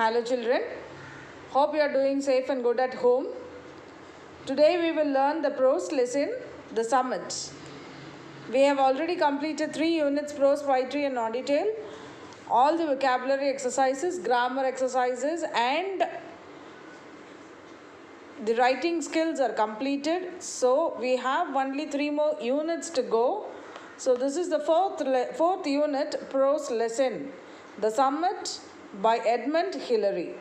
Hello children, hope you are doing safe and good at home. Today we will learn the prose lesson, The Summit. We have already completed 3 units, prose, poetry and non-detail. All the vocabulary exercises, grammar exercises and the writing skills are completed. So we have only 3 more units to go. So this is the fourth unit, prose lesson, The Summit by Edmund Hillary.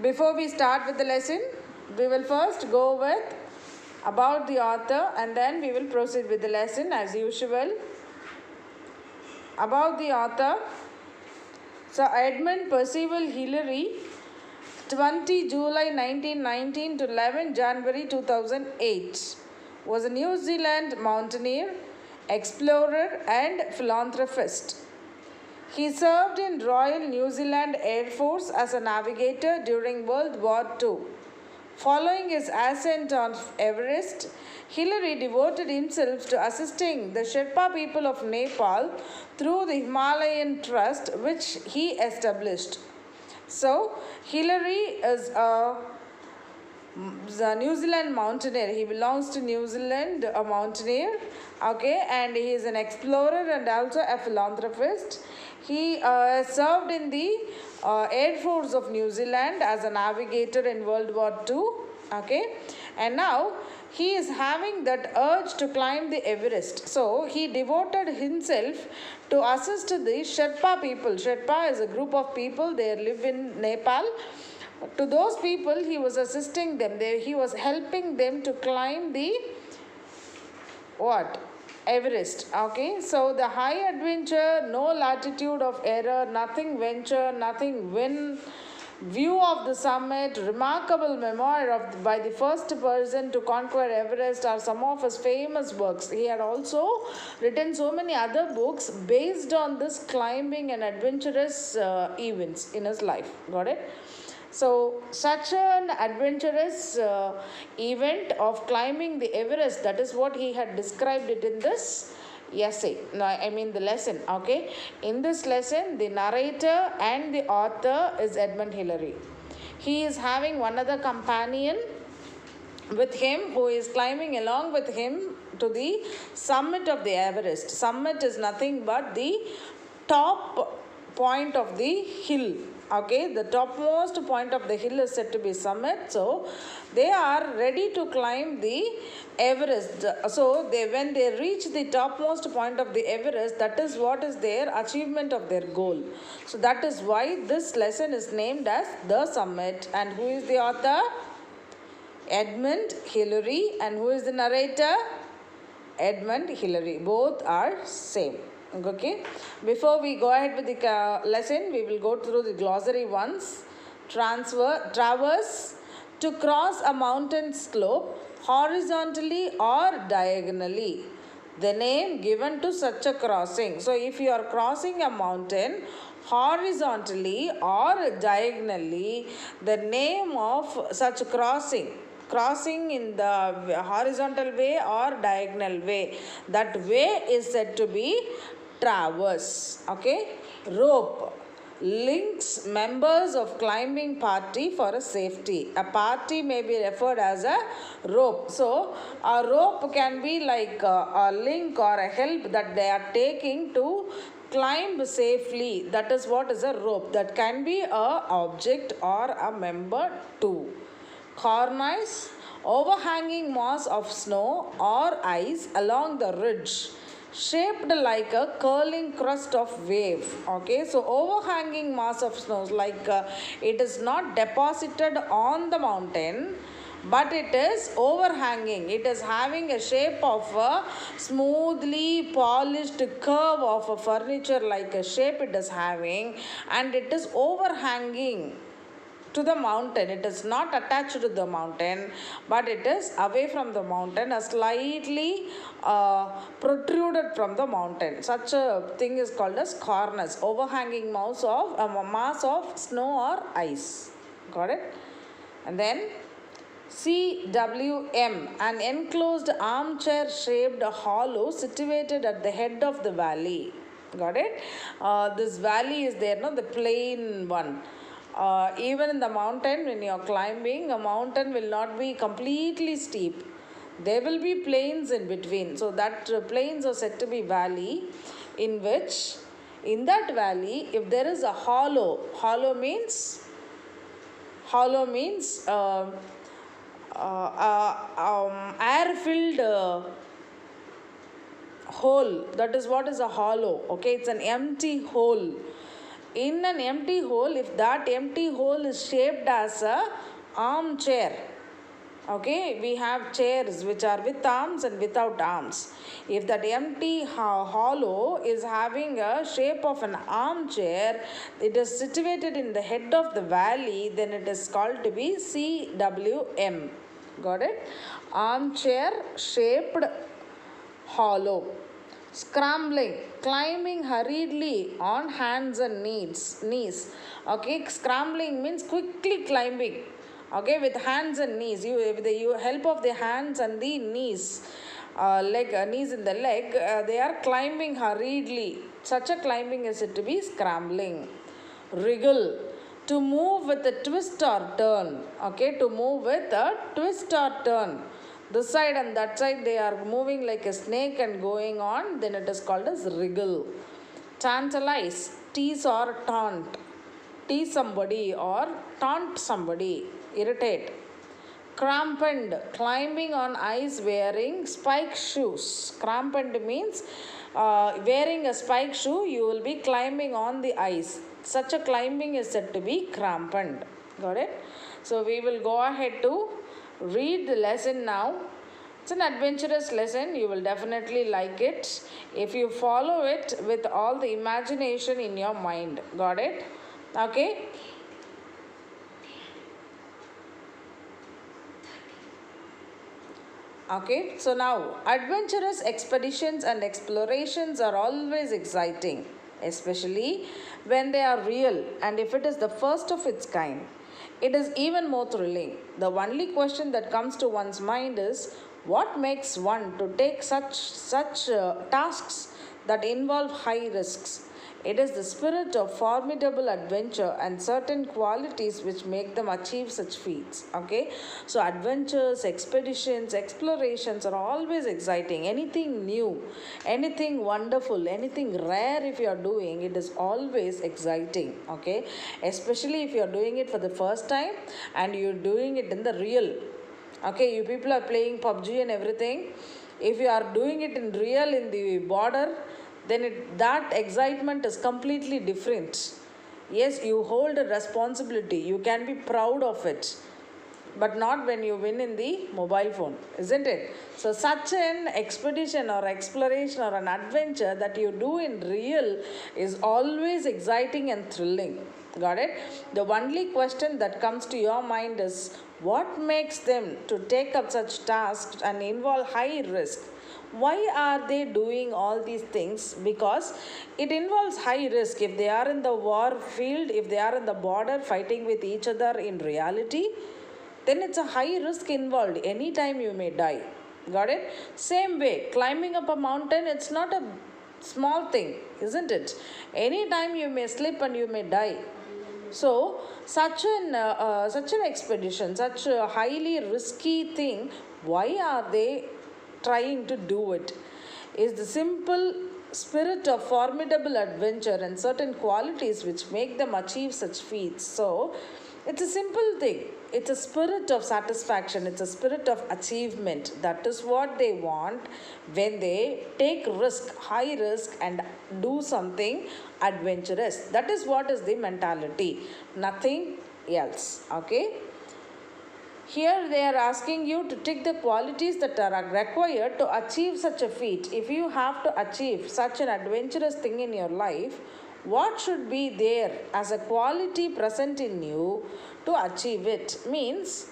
Before we start with the lesson, we will first go with about the author and then we will proceed with the lesson as usual. About the author, Sir Edmund Percival Hillary, 20 July 1919 to 11 January 2008, was a New Zealand mountaineer, explorer and philanthropist. He served in Royal New Zealand Air Force as a navigator during World War II. Following his ascent on Everest, Hillary devoted himself to assisting the Sherpa people of Nepal through the Himalayan Trust which he established. So, Hillary is a New Zealand mountaineer. He belongs to New Zealand, a mountaineer, okay, and he is an explorer and also a philanthropist. He served in the Air Force of New Zealand as a navigator in World War II, okay, and now he is having that urge to climb the Everest. So he devoted himself to assist the Sherpa people. Sherpa is a group of people, they live in Nepal. To those people, he was assisting them. He was helping them to climb the what? Everest. Okay, so the high adventure, no latitude of error, nothing venture, nothing win, view of the summit, remarkable memoir by the first person to conquer Everest are some of his famous works. He had also written so many other books based on this climbing and adventurous events in his life. Got it? So, such an adventurous event of climbing the Everest, that is what he had described it in this essay. No, I mean the lesson, okay. In this lesson, the narrator and the author is Edmund Hillary. He is having one other companion with him who is climbing along with him to the summit of the Everest. Summit is nothing but the top point of the hill. Okay, the topmost point of the hill is said to be summit. So they are ready to climb the Everest. So when they reach the topmost point of the Everest, that is what is their achievement of their goal. So that is why this lesson is named as The Summit. And who is the author? Edmund Hillary. And who is the narrator? Edmund Hillary. Both are same. Okay, before we go ahead with the lesson, we will go through the glossary once. Traverse, to cross a mountain slope horizontally or diagonally. The name given to such a crossing. So if you are crossing a mountain horizontally or diagonally, the name of such crossing in the horizontal way or diagonal way, that way is said to be traverse. Okay, rope links members of climbing party for a safety. A party may be referred as a rope. So a rope can be like a link or a help that they are taking to climb safely. That is what is a rope. That can be a object or a member too. Cornice, overhanging mass of snow or ice along the ridge, shaped like a curling crust of wave. Okay, so overhanging mass of snow, like it is not deposited on the mountain, but it is overhanging. It is having a shape of a smoothly polished curve of a furniture, like a shape it is having, and it is overhanging to the mountain. It is not attached to the mountain, but it is away from the mountain, a slightly protruded from the mountain. Such a thing is called as cornice, overhanging mass of snow or ice. Got it? And then CWM, an enclosed armchair shaped hollow situated at the head of the valley. Got it? This valley is there, no? The plain one. Even in the mountain, when you are climbing, a mountain will not be completely steep. There will be plains in between. So that plains are said to be valley, in which, in that valley, if there is a hollow means air filled hole. That is what is a hollow. Okay, it's an empty hole. In an empty hole, if that empty hole is shaped as a armchair, okay, we have chairs which are with arms and without arms. If that empty hollow is having a shape of an armchair, it is situated in the head of the valley, then it is called to be CWM. Got it? Armchair shaped hollow. Scrambling, climbing hurriedly on hands and knees. Okay, scrambling means quickly climbing. Okay, with hands and knees, with the help of the hands and the knees, knees in the leg, they are climbing hurriedly. Such a climbing is said to be scrambling. Wriggle, to move with a twist or turn. Okay, to move with a twist or turn. This side and that side they are moving like a snake and going on, then it is called as wriggle. Tantalize, tease or taunt. Tease somebody or taunt somebody. Irritate. Crampened, climbing on ice wearing spike shoes. Crampened means wearing a spike shoe, you will be climbing on the ice. Such a climbing is said to be crampened. Got it? So we will go ahead to read the lesson now. It's an adventurous lesson. You will definitely like it if you follow it with all the imagination in your mind. Got it? Okay. Okay, so now adventurous expeditions and explorations are always exciting, especially when they are real and if it is the first of its kind. It is even more thrilling. The only question that comes to one's mind is what makes one to take such tasks that involve high risks. It is the spirit of formidable adventure and certain qualities which make them achieve such feats. Okay, so adventures, expeditions, explorations are always exciting. Anything new, anything wonderful, anything rare, if you are doing, it is always exciting. Okay, especially if you are doing it for the first time and you're doing it in the real. Okay, you people are playing PUBG and everything. If you are doing it in real in the border, then that excitement is completely different. Yes, you hold a responsibility. You can be proud of it. But not when you win in the mobile phone, isn't it? So such an expedition or exploration or an adventure that you do in real is always exciting and thrilling. Got it? The only question that comes to your mind is what makes them to take up such tasks and involve high risk? Why are they doing all these things? Because it involves high risk. If they are in the war field, if they are in the border fighting with each other in reality, then it's a high risk involved. Anytime you may die. Got it? Same way, climbing up a mountain, it's not a small thing, isn't it? Anytime you may slip and you may die. So such an expedition, such a highly risky thing, why are they trying to do it? Is the simple spirit of formidable adventure and certain qualities which make them achieve such feats. So it's a simple thing. It's a spirit of satisfaction. It's a spirit of achievement. That is what they want when they take risk, high risk, and do something adventurous. That is what is the mentality. Nothing else. Okay. Here they are asking you to tick the qualities that are required to achieve such a feat. If you have to achieve such an adventurous thing in your life, what should be there as a quality present in you to achieve it? Means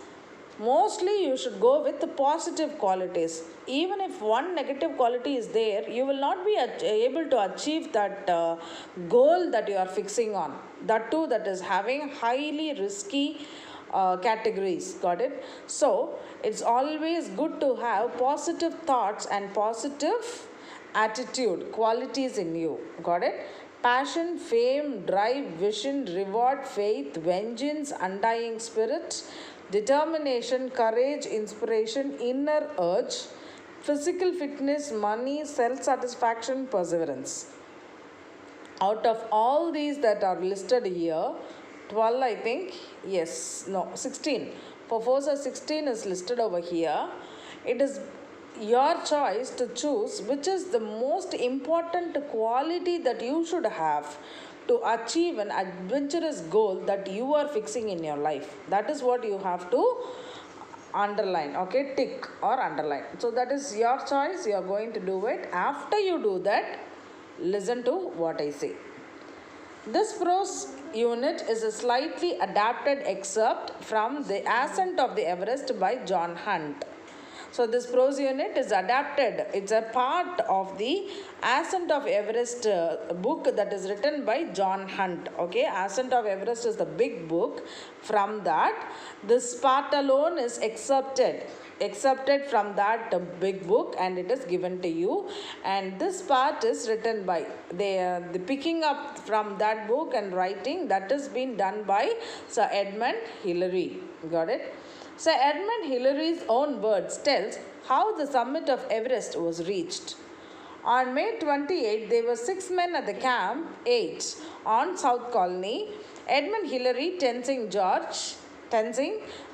mostly you should go with the positive qualities. Even if one negative quality is there, you will not be able to achieve that goal that you are fixing on. That too, that is having highly risky categories. Got it? So it's always good to have positive thoughts and positive attitude, qualities in you. Got it? Passion, fame, drive, vision, reward, faith, vengeance, undying spirit, determination, courage, inspiration, inner urge, physical fitness, money, self satisfaction, perseverance. Out of all these that are listed here, 12 I think, yes, no, 16. For force 16 is listed over here. It is your choice to choose which is the most important quality that you should have to achieve an adventurous goal that you are fixing in your life. That is what you have to underline, okay, tick or underline. So that is your choice. You are going to do it. After you do that, listen to what I say. This prose unit is a slightly adapted excerpt from The Ascent of the Everest by John Hunt. So this prose unit is adapted. It's a part of the Ascent of Everest book that is written by John Hunt. Okay, Ascent of Everest is the big book. From that, this part alone is accepted from that big book, and it is given to you. And this part is written by the picking up from that book and writing that has been done by Sir Edmund Hillary. Got it? Sir Edmund Hillary's own words tells how the summit of Everest was reached. On May 28, there were 6 men at the camp 8 on South Colony. Edmund Hillary, Tenzing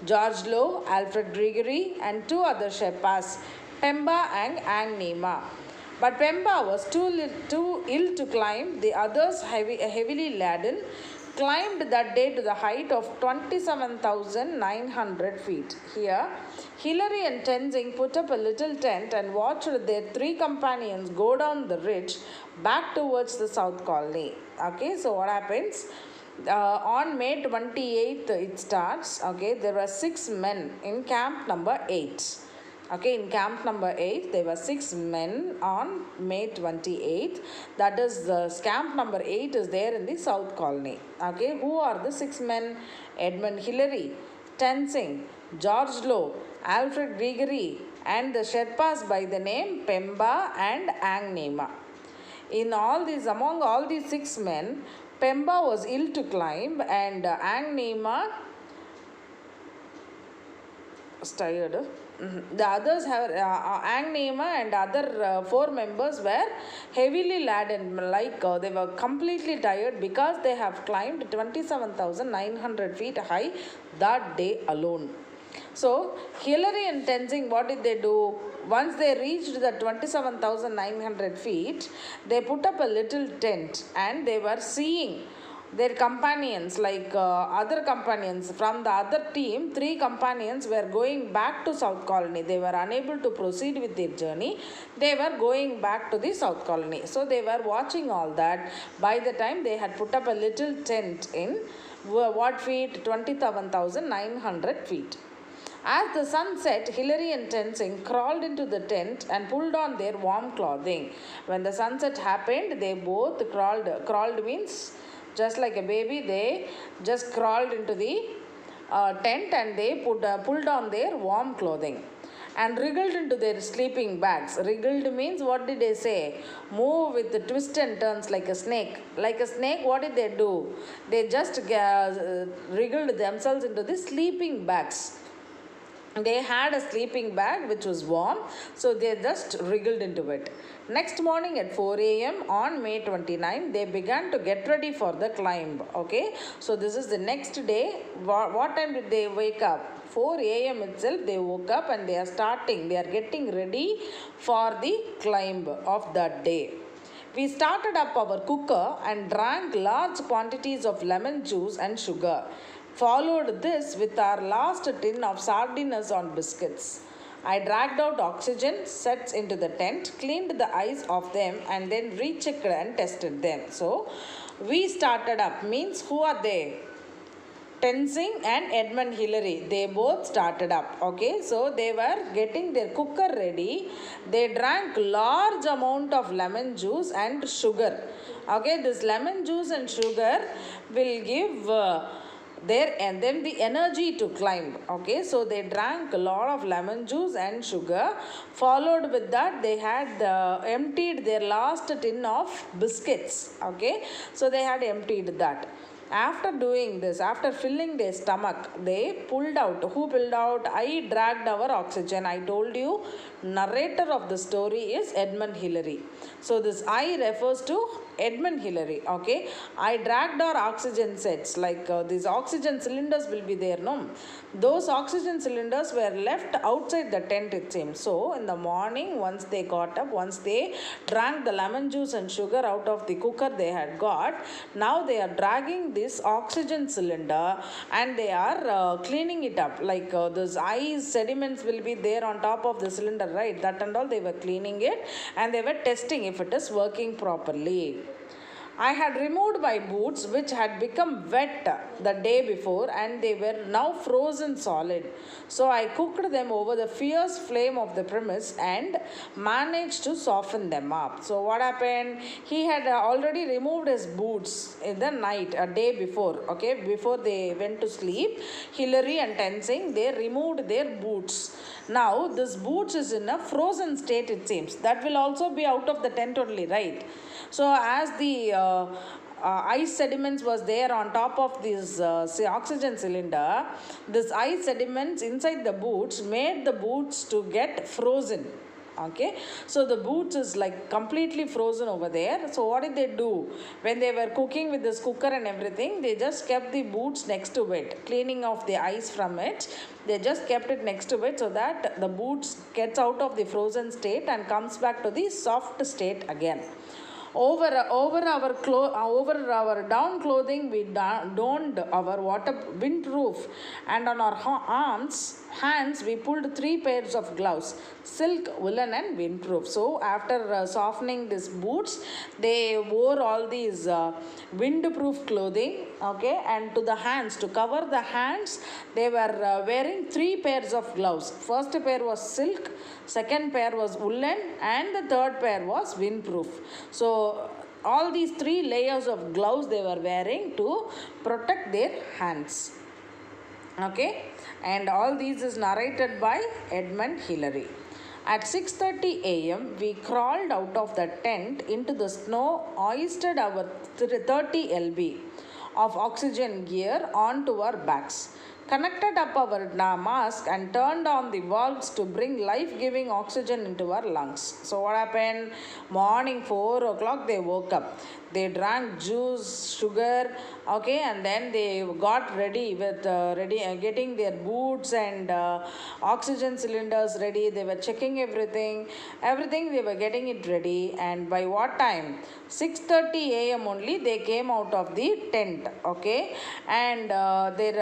George Low, Alfred Gregory, and 2 other Sherpas, Pemba and Ang Nema. But Pemba was too ill to climb. The others, heavily laden, climbed that day to the height of 27,900 feet. Here, Hillary and Tenzing put up a little tent and watched their 3 companions go down the ridge back towards the South Colony. Okay, so what happens? On May 28th, it starts. Okay, there were 6 men in camp number 8. Okay, in camp number 8, there were 6 men on May 28th. That is, the camp number 8 is there in the South Colony. Okay, who are the 6 men? Edmund Hillary, Tenzing, George Low, Alfred Gregory, and the Sherpas by the name Pemba and Ang Nema. Among all these 6 men, Pemba was ill to climb, and Ang Nema was tired. The others have Ang Nema and other 4 members were heavily laden, they were completely tired because they have climbed 27,900 feet high that day alone. So Hillary and Tenzing, what did they do? Once they reached the 27,900 feet, they put up a little tent and they were seeing their companions, other companions from the other team. 3 companions were going back to South Colony. They were unable to proceed with their journey. They were going back to the South Colony. So they were watching all that. By the time they had put up a little tent in what feet? 27,900 feet. As the sun set, Hillary and Tenzing crawled into the tent and pulled on their warm clothing. When the sunset happened, they both crawled. Crawled means just like a baby, they just crawled into the tent and they pulled on their warm clothing and wriggled into their sleeping bags. Wriggled means, what did they say? Move with the twists and turns like a snake. Like a snake, what did they do? They just wriggled themselves into the sleeping bags. They had a sleeping bag which was warm, so they just wriggled into it. Next morning at 4 a.m. on May 29, they began to get ready for the climb. Okay, so this is the next day. What time did they wake up? 4 a.m. itself they woke up and they are getting ready for the climb of that day. We started up our cooker and drank large quantities of lemon juice and sugar. Followed this with our last tin of sardines on biscuits. I dragged out oxygen sets into the tent, cleaned the eyes of them, and then rechecked and tested them. So, we started up means who are they? Tenzing and Edmund Hillary. They both started up. Okay, so they were getting their cooker ready. They drank large amount of lemon juice and sugar. Okay, this lemon juice and sugar will give there and then the energy to climb. Okay, so they drank a lot of lemon juice and sugar. Followed with that, they had emptied their last tin of biscuits. Okay, so they had emptied that. After doing this, after filling their stomach, they pulled out. Who pulled out? I dragged our oxygen. I told you, narrator of the story is Edmund Hillary. So this I refers to Edmund Hillary. Okay, I dragged our oxygen sets, like these oxygen cylinders will be there, no? Those oxygen cylinders were left outside the tent, it seems. So in the morning, once they got up, once they drank the lemon juice and sugar out of the cooker they had got, now they are dragging this oxygen cylinder and they are cleaning it up. Like those ice sediments will be there on top of the cylinder, right? That and all, they were cleaning it and they were testing if it is working properly. I had removed my boots, which had become wet the day before, and they were now frozen solid. So I cooked them over the fierce flame of the premise and managed to soften them up. So what happened? He had already removed his boots in the night, a day before. Okay, before they went to sleep, Hillary and Tenzing, they removed their boots. Now this boots is in a frozen state, it seems. That will also be out of the tent only, right? So as the ice sediments was there on top of this oxygen cylinder, this ice sediments inside the boots made the boots to get frozen. Okay, so the boots is like completely frozen over there. So what did they do? When they were cooking with this cooker and everything, they just kept the boots next to it, cleaning off the ice from it. They just kept it next to it so that the boots gets out of the frozen state and comes back to the soft state again. Over our down clothing, we donned our water windproof, and on our hands we pulled 3 pairs of gloves, silk, woolen, and windproof. So after softening these boots, they wore all these windproof clothing. Okay, and to the hands, to cover the hands, they were wearing 3 pairs of gloves. First pair was silk, second pair was woolen, and the third pair was windproof. So all these 3 layers of gloves they were wearing to protect their hands. Okay, and all these is narrated by Edmund Hillary. At 6:30 a.m., we crawled out of the tent into the snow, hoisted our 30 lb of oxygen gear onto our backs, connected up our mask and turned on the valves to bring life-giving oxygen into our lungs. So what happened? Morning 4 o'clock they woke up. They drank juice, sugar, okay, and then they got ready with getting their boots and oxygen cylinders ready. They were checking everything they were getting it ready. And by what time? 6:30 a.m. only they came out of the tent, okay, and their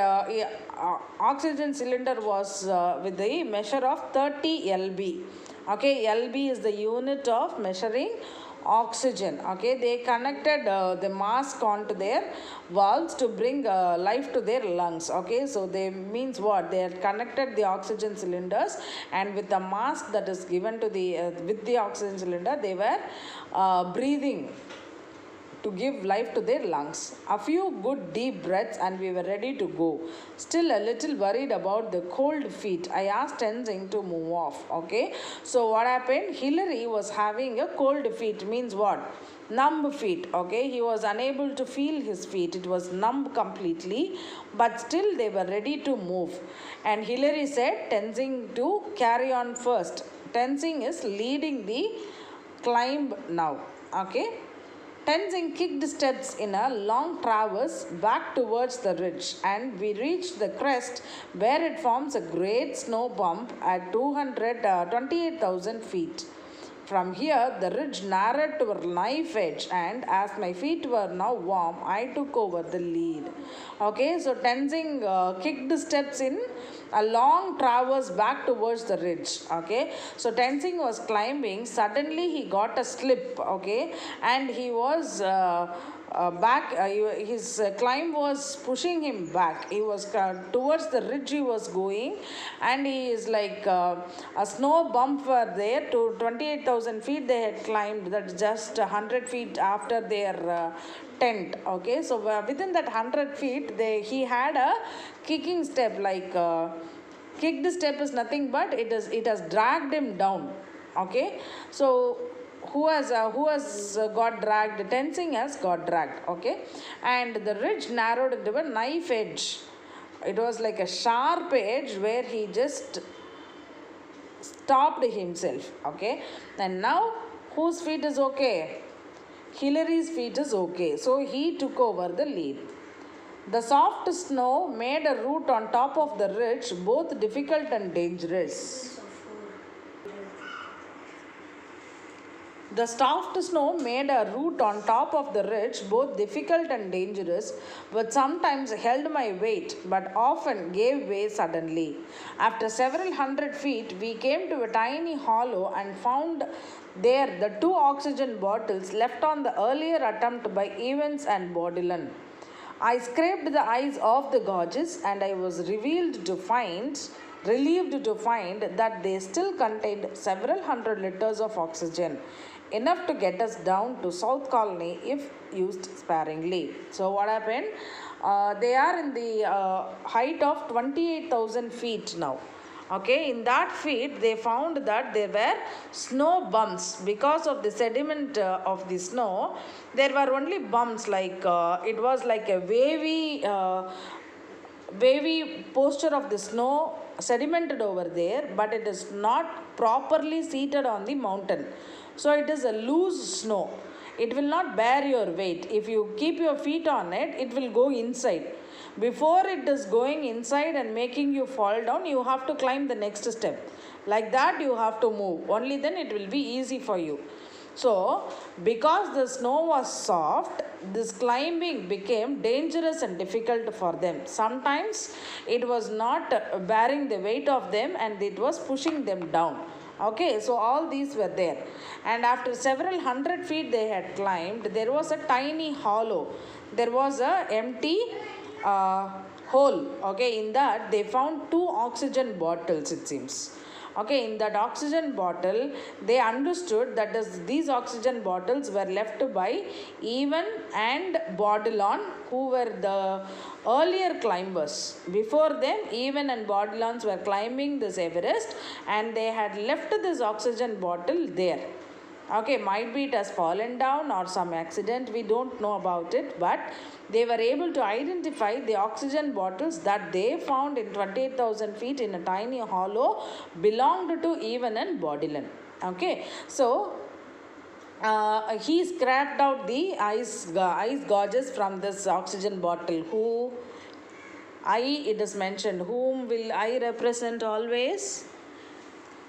oxygen cylinder was with the measure of 30 lb. Okay, lb is the unit of measuring oxygen. Okay, they connected the mask onto their valves to bring life to their lungs. Okay, so they means what? They had connected the oxygen cylinders, and with the mask that is given to the with the oxygen cylinder, they were breathing to give life to their lungs. A few good deep breaths and we were ready to go. Still a little worried about the cold feet, I asked Tenzing to move off. Okay, so what happened? Hillary was having a cold feet, means what? Numb feet. Okay, he was unable to feel his feet, it was numb completely, but still they were ready to move. And Hillary said Tenzing to carry on first. Tenzing is leading the climb now. Okay, Tenzing kicked steps in a long traverse back towards the ridge, and we reached the crest where it forms a great snow bump at 28,000 feet. From here, the ridge narrowed to a knife edge, and as my feet were now warm, I took over the lead. Okay, so Tenzing kicked steps in a long traverse back towards the ridge. Okay, so Tenzing was climbing. Suddenly, he got a slip. Okay, and he was back. His climb was pushing him back. He was towards the ridge. He was going, and he is like a snow bump were there to 28,000 feet. They had climbed. That's just 100 feet after their tent. Okay, so within that 100 feet, he had a kicking step, like kicked step is nothing but it has dragged him down. Okay, so who has got dragged? Tenzing has got dragged. Okay, and the ridge narrowed into a knife edge. It was like a sharp edge where he just stopped himself. Okay, and now whose feet is okay? Hilary's feet is okay, so he took over the lead. The soft snow made a route on top of the ridge both difficult and dangerous. The soft snow made a route on top of the ridge both difficult and dangerous, which sometimes held my weight but often gave way suddenly. After several hundred feet, we came to a tiny hollow and found there the 2 oxygen bottles left on the earlier attempt by Evans and Baudouin. I scraped the ice off the gauges and I was relieved to find that they still contained several hundred liters of oxygen, enough to get us down to South Colony if used sparingly. So what happened? They are in the height of 28,000 feet now. Okay, in that feet they found that there were snow bumps because of the sediment of the snow. There were only bumps, like it was like a wavy posture of the snow sedimented over there, but it is not properly seated on the mountain. So it is a loose snow. It will not bear your weight. If you keep your feet on it, it will go inside. Before it is going inside and making you fall down, you have to climb the next step. Like that you have to move. Only then it will be easy for you. So, because the snow was soft, this climbing became dangerous and difficult for them. Sometimes it was not bearing the weight of them and it was pushing them down. Okay, so all these were there. And after several hundred feet they had climbed, there was a tiny hollow. There was a empty hole. Okay, in that they found 2 oxygen bottles, it seems. Okay, in that oxygen bottle, they understood that these oxygen bottles were left by Evan and Baudouin, who were the earlier climbers. Before them, Evan and Baudouin were climbing this Everest and they had left this oxygen bottle there. Okay, might be it has fallen down or some accident, we don't know about it, but they were able to identify the oxygen bottles that they found in 28,000 feet in a tiny hollow belonged to Evan and Baudouin. Okay, so he scraped out the ice gauges from this oxygen bottle. It is mentioned, whom will I represent always?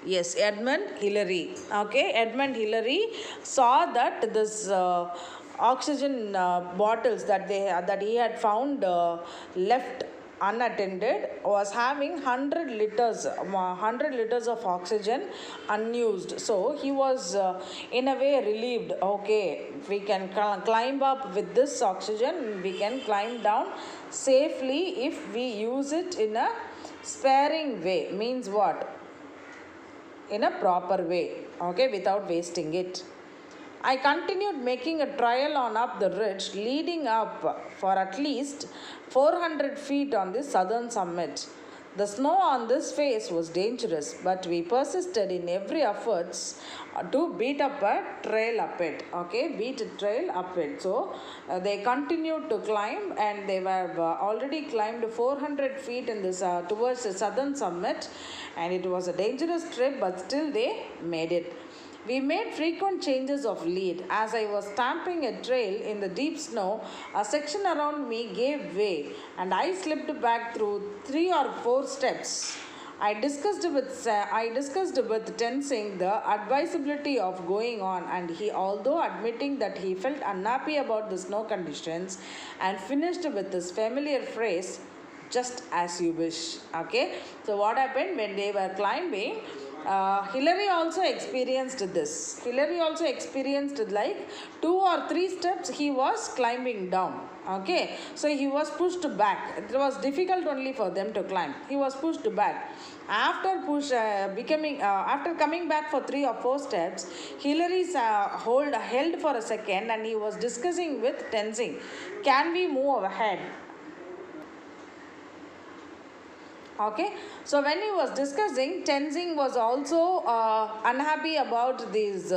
Yes, Edmund Hillary. Okay, Edmund Hillary saw that this oxygen bottles that he had found left unattended was having 100 liters of oxygen unused. So he was in a way relieved. Okay, we can climb up with this oxygen, we can climb down safely if we use it in a sparing way. Means what? In a proper way, okay, without wasting it. I continued making a trial on up the ridge, leading up for at least 400 feet on the southern summit. The snow on this face was dangerous, but we persisted in every efforts to beat up a trail up it. Okay, beat a trail up it. So they continued to climb, and they were already climbed 400 feet in this towards the southern summit, and it was a dangerous trip, but still they made it. We made frequent changes of lead. As I was stamping a trail in the deep snow, a section around me gave way and I slipped back through 3 or 4 steps. I discussed with Tenzing the advisability of going on, and he, although admitting that he felt unhappy about the snow conditions, and finished with this familiar phrase, "just as you wish." Okay, so what happened when they were climbing? Hillary also experienced this. Hillary also experienced like 2 or 3 steps he was climbing down. Okay, so he was pushed back. It was difficult only for them to climb. He was pushed back. After coming back for 3 or 4 steps, Hillary's held for a second, and he was discussing with Tenzing. Can we move ahead? Okay, so when he was discussing, Tenzing was also unhappy about this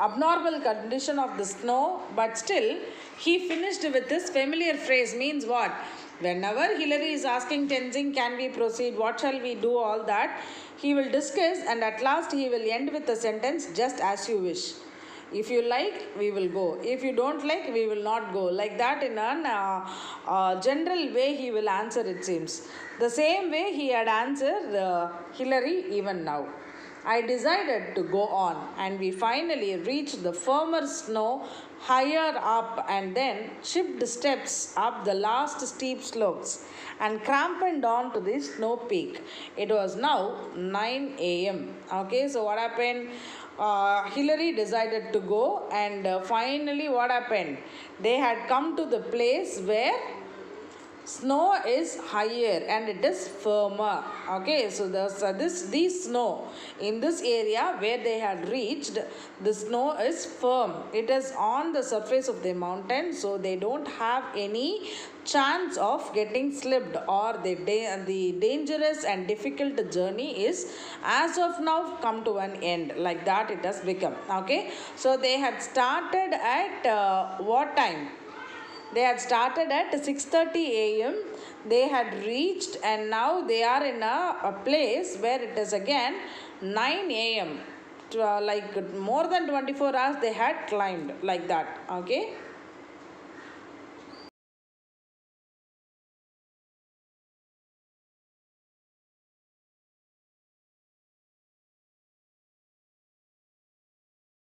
abnormal condition of the snow, but still he finished with this familiar phrase. Means what? Whenever Hillary is asking Tenzing, can we proceed? What shall we do? All that he will discuss, and at last he will end with the sentence, just as you wish. If you like, we will go. If you don't like, we will not go. Like that, in a general way, he will answer, it seems. The same way he had answered Hillary even now. I decided to go on, and we finally reached the firmer snow higher up, and then shipped steps up the last steep slopes and cramped on to the snow peak. It was now 9 a.m. Okay, so what happened? Hillary decided to go, and finally what happened? They had come to the place where snow is higher and it is firmer. Okay, so these snow in this area where they had reached, the snow is firm. It is on the surface of the mountain, so they don't have any chance of getting slipped, or the dangerous and difficult journey is as of now come to an end. Like that it has become. Okay, so they had started at what time? They had started at 6:30 a.m. They had reached, and now they are in a place where it is again 9 a.m. Like more than 24 hours they had climbed, like that. Okay.